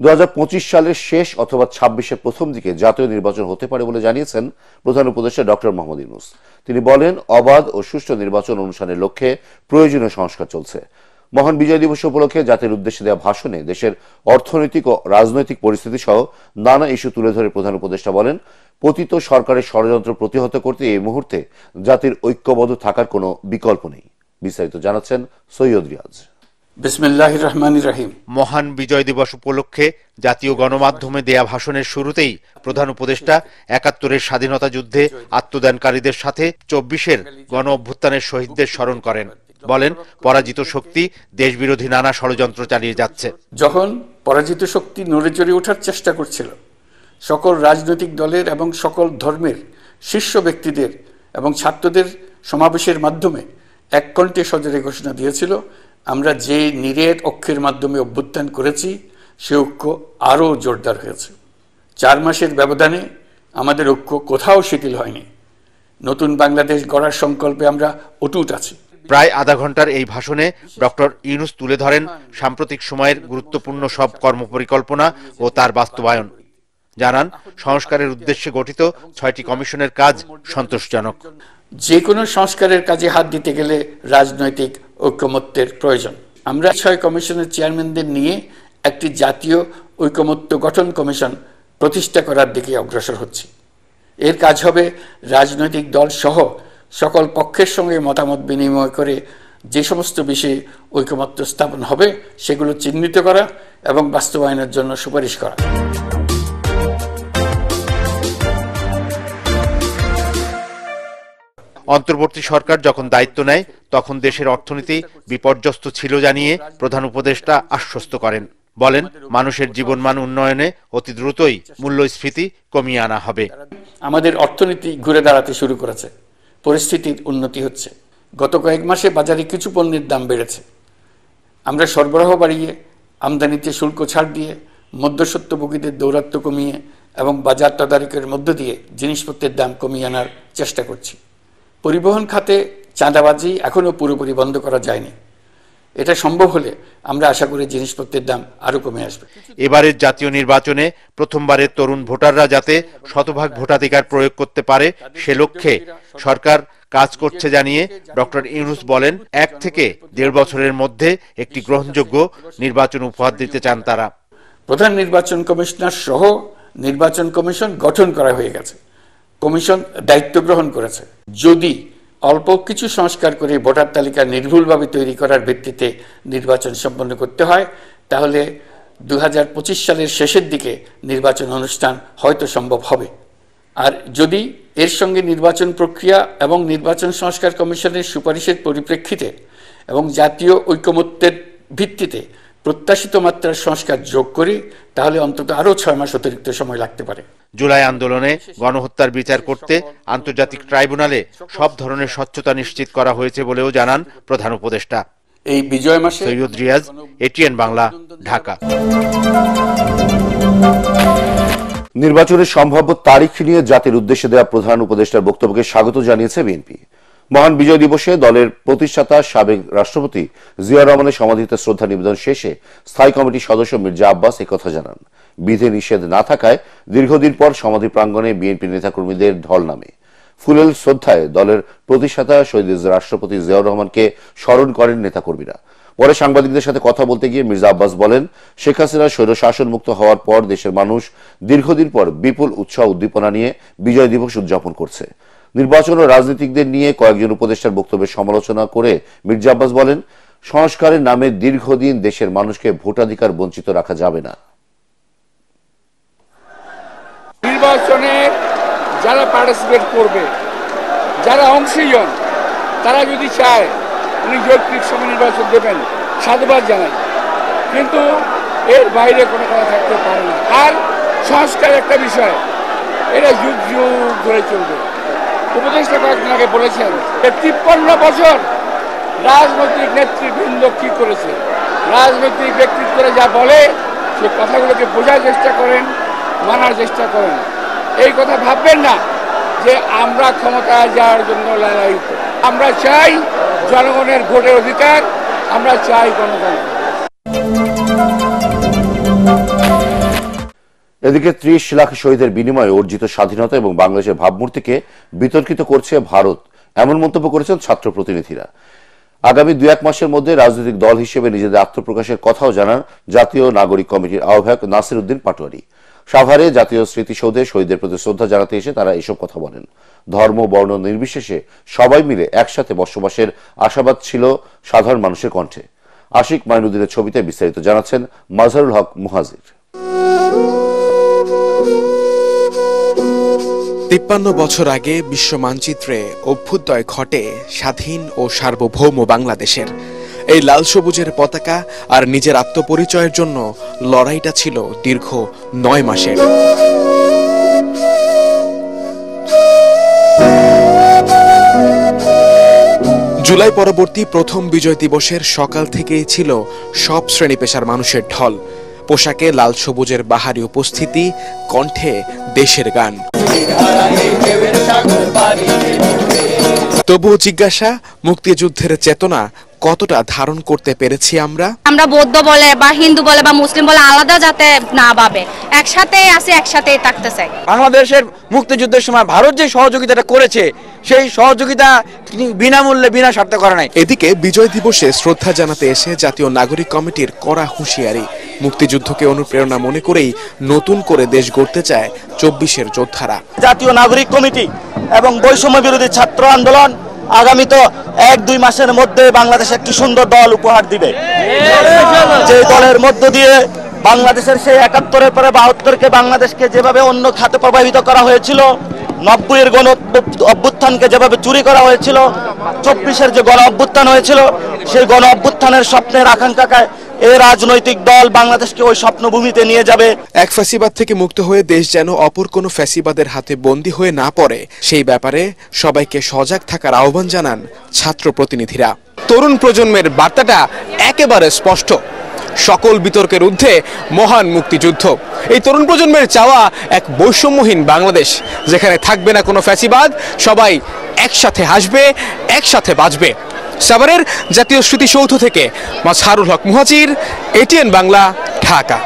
2025 সালের শেষ অথবা 26-এর প্রথম দিকে জাতীয় নির্বাচন হতে পারে বলে জানিয়েছেন প্রধান উপদেষ্টা ডক্টর মোহাম্মদ ইউনূস। তিনি বলেন, অবাধ ও সুষ্ঠু নির্বাচন অনুষ্ঠানের লক্ষ্যে প্রয়োজনীয় সংস্কার চলছে। মহান বিজয় দিবস উপলক্ষে জাতির উদ্দেশ্যে দেওয়া ভাষণে দেশের অর্থনৈতিক ও রাজনৈতিক পরিস্থিতি সহ নানা ইস্যু তুলে ধরে প্রধান উপদেষ্টা বলেন, পতিত সরকারের ষড়যন্ত্র প্রতিহত করতে এই মুহূর্তে জাতির ঐক্যবদ্ধ থাকার কোনো বিকল্প নেই। বিস্তারিত জানাচ্ছেন সৈয়দ রিয়াজ। বিসমিল্লাহির রহমানির রহিম। মহান বিজয় দিবস উপলক্ষে জাতীয় গণমাধ্যমে দেয়া ভাষণের শুরুতেই প্রধান উপদেষ্টা ৭১-এর স্বাধীনতা যুদ্ধে আত্মদানকারীদের সাথে ২৪-এর গণ অভ্যুত্থানের শহীদদের স্মরণ করেন। বলেন, পরাজিত শক্তি দেশবিরোধী নানা ষড়যন্ত্র চালিয়ে যাচ্ছে। যখন পরাজিত শক্তি নড়ে চড়ে ওঠার চেষ্টা করছিল, সকল রাজনৈতিক দলের এবং সকল ধর্মের শীর্ষ ব্যক্তিদের এবং ছাত্রদের সমাবেশের মাধ্যমে এক কণ্ঠে সজোরে ঘোষণা দিয়েছিল, আমরা যে নিরেট অক্ষের মাধ্যমে অভ্যুত্থান করেছি সে ঐক্য আরও জোরদার হয়েছে। ৪ মাসের ব্যবধানে আমাদের ঐক্য কোথাও শিথিল হয়নি। নতুন বাংলাদেশ গড়ার সংকল্পে আমরা অটুট আছি। প্রায় আধা ঘন্টার এই ভাষণে ডক্টর ইউনূস তুলে ধরেন সাম্প্রতিক সময়ের গুরুত্বপূর্ণ সব কর্মপরিকল্পনা ও তার বাস্তবায়ন। জানান, সংস্কারের উদ্দেশ্যে গঠিত ৬টি কমিশনের কাজ সন্তোষজনক। যে কোনো সংস্কারের কাজে হাত দিতে গেলে রাজনৈতিক ঐকমত্যের প্রয়োজন। আমরা ৬ কমিশনের চেয়ারম্যানদের নিয়ে একটি জাতীয় ঐকমত্য গঠন কমিশন প্রতিষ্ঠা করার দিকে অগ্রসর হচ্ছি। এর কাজ হবে রাজনৈতিক দল সহ সকল পক্ষের সঙ্গে মতামত বিনিময় করে যে সমস্ত বিষয়ে ঐকমত্য স্থাপন হবে সেগুলো চিহ্নিত করা এবং বাস্তবায়নের জন্য সুপারিশ করা। অন্তর্বর্তী সরকার যখন দায়িত্ব নেয় তখন দেশের অর্থনীতি বিপর্যস্ত ছিল জানিয়ে প্রধান উপদেষ্টা আশ্বস্ত করেন। বলেন, মানুষের জীবনমান উন্নয়নে অতি দ্রুতই মূল্যস্ফীতি কমিয়ে আনা হবে। আমাদের অর্থনীতি ঘুরে দাঁড়াতে শুরু করেছে, পরিস্থিতির উন্নতি হচ্ছে। গত কয়েক মাসে বাজারে কিছু পণ্যের দাম বেড়েছে। আমরা সরবরাহ বাড়িয়ে, আমদানিতে শুল্ক ছাড় দিয়ে, মধ্যস্বত্বভোগীদের দৌরাত্ম্য কমিয়ে এবং বাজার তদারকির মধ্য দিয়ে জিনিসপত্রের দাম কমিয়ে আনার চেষ্টা করছি। পরিবহন খাতে চাঁদাবাজি এখনও পুরোপুরি বন্ধ করা যায়নি। এটা সম্ভব হলে আমরা আশা করি জিনিসপত্রের দাম আরো কমে আসবে। এবারের জাতীয় নির্বাচনে প্রথমবারের তরুণ ভোটাররা যাতে শতভাগ ভোটাধিকার প্রয়োগ করতে পারে সে লক্ষ্যে সরকার কাজ করছে জানিয়ে ডক্টর ইউনূস বলেন, ১ থেকে ১.৫ বছরের মধ্যে একটি গ্রহণযোগ্য নির্বাচন উপহার দিতে চান তারা। প্রধান নির্বাচন কমিশনার সহ নির্বাচন কমিশন গঠন করা হয়ে গেছে। কমিশন দায়িত্ব গ্রহণ করেছে। যদি অল্প কিছু সংস্কার করে ভোটার তালিকা নির্ভুলভাবে তৈরি করার ভিত্তিতে নির্বাচন সম্পন্ন করতে হয়, তাহলে 2025 সালের শেষের দিকে নির্বাচন অনুষ্ঠান হয়তো সম্ভব হবে। আর যদি এর সঙ্গে নির্বাচন প্রক্রিয়া এবং নির্বাচন সংস্কার কমিশনের সুপারিশের পরিপ্রেক্ষিতে এবং জাতীয় ঐকমত্যের ভিত্তিতে প্রত্যাশিত মাত্রার সংস্কার যোগ করি, তাহলে অন্তত আরও 6 মাস অতিরিক্ত সময় লাগতে পারে। জুলাই আন্দোলনে গণহত্যার বিচার করতে আন্তর্জাতিক ট্রাইব্যুনালে সব ধরনের স্বচ্ছতা নিশ্চিত করা হয়েছে বলেও জানান প্রধান উপদেষ্টা। এই বিজয় মাসে সৈয়দ রিয়াজ, এটিএন বাংলা, ঢাকা। নির্বাচনের সম্ভাব্য তারিখ নিয়ে জাতির উদ্দেশ্যে দেওয়া প্রধান উপদেষ্টার বক্তব্যকে স্বাগত জানিয়েছে বিএনপি। মহান বিজয় দিবসে দলের প্রতিষ্ঠাতা সাবেক রাষ্ট্রপতি জিয়া রহমানের সমাধিতে শ্রদ্ধা নিবেদন শেষে স্থায়ী কমিটির সদস্য মির্জা আব্বাস একথা জানান। বিধি নিষেধ না থাকায় দীর্ঘদিন পর সমাধি প্রাঙ্গণে বিএনপি নেতাকর্মীদের ঢল নামে। ফুলেল শ্রদ্ধায় দলের প্রতিষ্ঠাতা শহীদ রাষ্ট্রপতি জিয়াউর রহমানকে স্মরণ করেন নেতাকর্মীরা। পরে সাংবাদিকদের সাথে কথা বলতে গিয়ে মির্জা আব্বাস বলেন, শেখ হাসিনা স্বৈরশাসন মুক্ত হওয়ার পর দেশের মানুষ দীর্ঘদিন পর বিপুল উৎসাহ উদ্দীপনা নিয়ে বিজয় দিবস উদযাপন করছে। নির্বাচন ও রাজনীতিকদের নিয়ে কয়েকজন উপদেষ্টার বক্তব্যের সমালোচনা করে মির্জা আব্বাস বলেন, সংস্কারের নামে দীর্ঘদিন দেশের মানুষকে ভোটাধিকার বঞ্চিত রাখা যাবে না। নির্বাচনে যারা পার্টিসিপেট করবে, যারা অংশীজন, তারা যদি চায় উনি যৌক্তিক সময় নির্বাচন দেবেন, সাধুবাদ জানাই, কিন্তু এর বাইরে কোনো কথা থাকতে পারে না। আর সংস্কার একটা বিষয়, এটা যুগ যুগ ধরে চলবে। উপদেষ্টা কয়েকদিন আগে বলেছেন 53 বছর রাজনৈতিক নেতৃবৃন্দ কি করেছে, রাজনৈতিক ব্যক্তিত্বরা যা বলে সে কথাগুলোকে বোঝার চেষ্টা করেন, মানার চেষ্টা করেন। এই কথা ভাববেন না যে আমরা ক্ষমতায় যাওয়ার জন্য লালায়িত। আমরা চাই জনগণের ভোটের অধিকার, আমরা চাই গণতন্ত্র। এদিকে ৩০ লাখ শহীদের বিনিময়ে অর্জিত স্বাধীনতা এবং বাংলাদেশের ভাবমূর্তিকে বিতর্কিত করছে ভারত, এমন মন্তব্য করেছেন ছাত্র প্রতিনিধিরা। আগামী ২-১ মাসের মধ্যে রাজনৈতিক দল হিসেবে নিজেদের আত্মপ্রকাশের কথাও জানান জাতীয় নাগরিক কমিটির আহ্বায়ক নাসির উদ্দিন পাটোয়ারি। সাভারে জাতীয় স্মৃতিসৌধে শহীদদের প্রতি শ্রদ্ধা জানাতে এসে তারা এসব কথা বলেন। ধর্ম বর্ণ নির্বিশেষে সবাই মিলে একসাথে বসবাসের আশাবাদ ছিল সাধারণ মানুষের কণ্ঠে। আশিক মাইনুদ্দিনের ছবিতে বিস্তারিত জানাচ্ছেন মাজহারুল হক মুহাজির। ৫৩ বছর আগে বিশ্ব মানচিত্রে অভ্যুদয় ঘটে স্বাধীন ও সার্বভৌম বাংলাদেশের। এই লাল সবুজের পতাকা আর নিজের আত্মপরিচয়ের জন্য লড়াইটা ছিল দীর্ঘ ৯ মাসের। জুলাই পরবর্তী প্রথম বিজয় দিবসের সকাল থেকেই ছিল সব শ্রেণী পেশার মানুষের ঢল। পোশাকে লাল সবুজের বাহারি উপস্থিতি, কণ্ঠে দেশের গান। তবুও জিজ্ঞাসা, মুক্তিযুদ্ধের চেতনা কতটা ধারণ করতে পেরেছি আমরা? বৌদ্ধ বলে বা হিন্দু বলে বা মুসলিম বলে আলাদা যাতে না ভাবে, একসাথেই আছে, একসাথেই থাকতে চাই। বাংলাদেশের মুক্তিযুদ্ধের সময় ভারত যে সহযোগিতাটা করেছে সেই সহযোগিতা বিনামূল্যে বিনা স্বার্থে করে নাই। এদিকে বিজয় দিবসে শ্রদ্ধা জানাতে এসে জাতীয় নাগরিক কমিটির কড়া হুঁশিয়ারি। মুক্তিযুদ্ধকে অনুপ্রেরণা মনে করেই নতুন করে দেশ গড়তে চায় ২৪-এর যোদ্ধারা। জাতীয় নাগরিক কমিটি এবং বৈষম্য বিরোধী ছাত্র আন্দোলন আগামী তো ১-২ মাসের মধ্যে বাংলাদেশে একটি সুন্দর দল উপহার দিবে, যে দলের মধ্য দিয়ে বাংলাদেশের সেই ৭১-এর পরে ৭২-কে বাংলাদেশকে যেভাবে অন্য খাতে প্রভাবিত করা হয়েছিল, ৯০-এর গণ অভ্যুত্থানকে যেভাবে চুরি করা হয়েছিল, ২৪-এর যে গণ অভ্যুত্থান হয়েছিল, সেই গণ অভ্যুত্থানের স্বপ্নের আকাঙ্ক্ষায় এই রাজনৈতিক দল বাংলাদেশকে ওই স্বপ্নভূমিতে নিয়ে যাবে। এক ফ্যাসিবাদ থেকে মুক্ত হয়ে দেশ যেন অপর কোনো ফ্যাসিবাদের হাতে বন্দী হয়ে না পড়ে, সেই ব্যাপারে সবাইকে সজাগ থাকার আহ্বান জানান ছাত্র প্রতিনিধিরা। তরুণ প্রজন্মের বার্তাটা একেবারে স্পষ্ট, সকল বিতর্কের ঊর্ধ্বে মহান মুক্তিযুদ্ধ। এই তরুণ প্রজন্মের চাওয়া এক বৈষম্যহীন বাংলাদেশ, যেখানে থাকবে না কোনো ফ্যাসিবাদ, সবাই একসাথে হাসবে, একসাথে বাঁচবে। সাভারের জাতীয় স্মৃতিসৌধ থেকে মাজহারুল হক মুহাজির, এটিএন বাংলা, ঢাকা।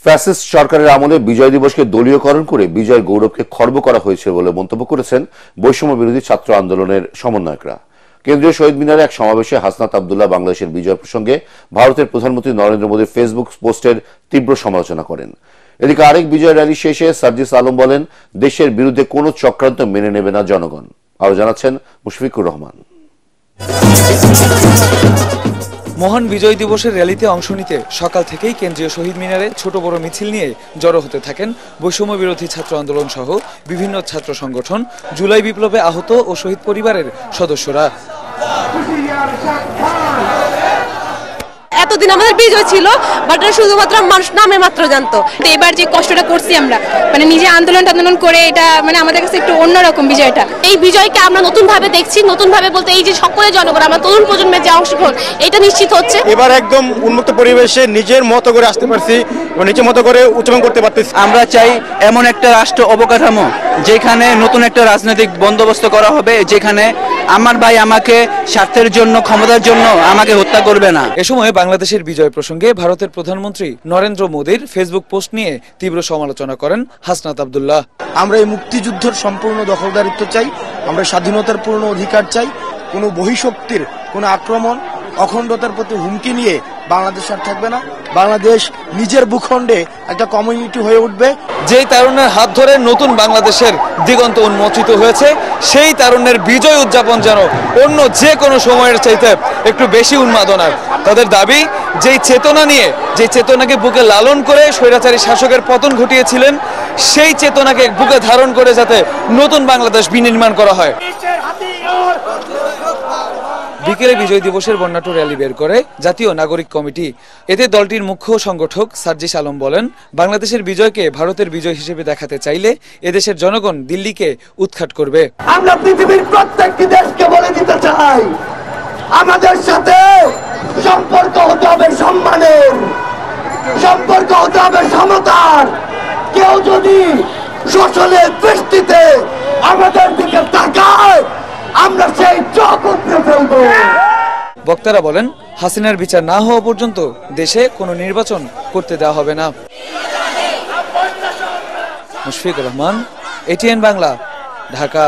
ফ্যাসিস্ট সরকারের আমলে বিজয় দিবসকে দলীয়করণ করে বিজয়ের গৌরবকে খর্ব করা হয়েছে বলে মন্তব্য করেছেন বৈষম্য বিরোধী ছাত্র আন্দোলনের সমন্বয়করা। কেন্দ্রীয় শহীদ মিনারে এক সমাবেশে হাসনাত আব্দুল্লাহ বাংলাদেশের বিজয় প্রসঙ্গে ভারতের প্রধানমন্ত্রী নরেন্দ্র মোদীর ফেসবুক পোস্টের তীব্র সমালোচনা করেন। এদিকে আরেক বিজয় র্যালি শেষে সার্জিস আলম বলেন, দেশের বিরুদ্ধে কোনো চক্রান্ত মেনে নেবে না জনগণ। আরো জানাচ্ছেন মুশফিকুর রহমান। মহান বিজয় দিবসের র্যালিতে অংশ নিতে সকাল থেকেই কেন্দ্রীয় শহীদ মিনারে ছোট বড় মিছিল নিয়ে জড়ো হতে থাকেন বৈষম্য বিরোধী ছাত্র আন্দোলন সহ বিভিন্ন ছাত্র সংগঠন, জুলাই বিপ্লবে আহত ও শহীদ পরিবারের সদস্যরা। এতদিন আমাদের বিজয় ছিল, বাট শুধুমাত্র মানুষ নামে মাত্র জানতো। এবার যে কষ্টটা করছি আমরা, নিজে আন্দোলন করে, এটা আমাদের কাছে একটু অন্যরকম বিজয়টা। এই বিজয়কে আমরা নতুন ভাবে দেখছি, নতুন ভাবে বলতে এই যে সকলে জনগণ, আমরা তরুণ প্রজন্মের যে অংশগ্রহণ, এটা নিশ্চিত হচ্ছে। এবার একদম উন্মুক্ত পরিবেশে নিজের মতো করে আসতে পারছি, নিজের মতো করে উচ্চারণ করতে পারতেছি। আমরা চাই এমন একটা রাষ্ট্র অবকাঠামো যেখানে নতুন একটা রাজনৈতিক বন্দোবস্ত করা হবে, যেখানে আমার ভাই আমাকে স্বার্থের জন্য, ক্ষমতার জন্য আমাকে হত্যা করবে না। এ সময় বাংলাদেশের বিজয় প্রসঙ্গে ভারতের প্রধানমন্ত্রী নরেন্দ্র মোদীর ফেসবুক পোস্ট নিয়ে তীব্র সমালোচনা করেন হাসনাত আব্দুল্লাহ। আমরা এই মুক্তিযুদ্ধের সম্পূর্ণ দখলদারিত্ব চাই, আমরা স্বাধীনতার পূর্ণ অধিকার চাই। কোনো বহিঃশক্তির কোনো আক্রমণ, অখণ্ডতার প্রতি হুমকি নিয়ে বাংলাদেশ আর থাকবে না। বাংলাদেশ নিজের ভূখণ্ডে একটা কমিউনিটি হয়ে উঠবে। যেই তারুণ্যের হাত ধরে নতুন বাংলাদেশের দিগন্ত উন্মোচিত হয়েছে, সেই তারুণ্যের বিজয় উদযাপন যেন অন্য যে কোনো সময়ের চাইতে একটু বেশি উন্মাদনার। তাদের দাবি, যেই চেতনা নিয়ে, যে চেতনাকে বুকে লালন করে স্বৈরাচারী শাসকের পতন ঘটিয়েছিলেন, সেই চেতনাকে বুকে ধারণ করে যাতে নতুন বাংলাদেশ বিনির্মাণ করা হয়। বিকেলে বিজয় দিবসের বর্ণাঢ্য র্যালি বের করে জাতীয় নাগরিক কমিটি। এতে দলটির মুখ্য সংগঠক সার্জিস আলম বলেন, বাংলাদেশের বিজয়কে ভারতের বিজয় হিসেবে দেখাতে চাইলে এদেশের জনগণ দিল্লিকে উৎখাত করবে। আমরা পৃথিবীর প্রত্যেকটি দেশকে বলে দিতে চাই, আমাদের সাথে সম্পর্ক হতে হবে সম্মানের, সম্পর্ক হতে হবে সমতার। কেউ যদি শোষণের দৃষ্টিতে আমাদের দিকে তাকায়, আমরা সেই চোখ উপড়ে ফেলবো। বক্তারা বলেন, হাসিনার বিচার না হওয়া পর্যন্ত দেশে কোনো নির্বাচন করতে দেওয়া হবে না। মুশফিকুর রহমান, এটিএন বাংলা, ঢাকা।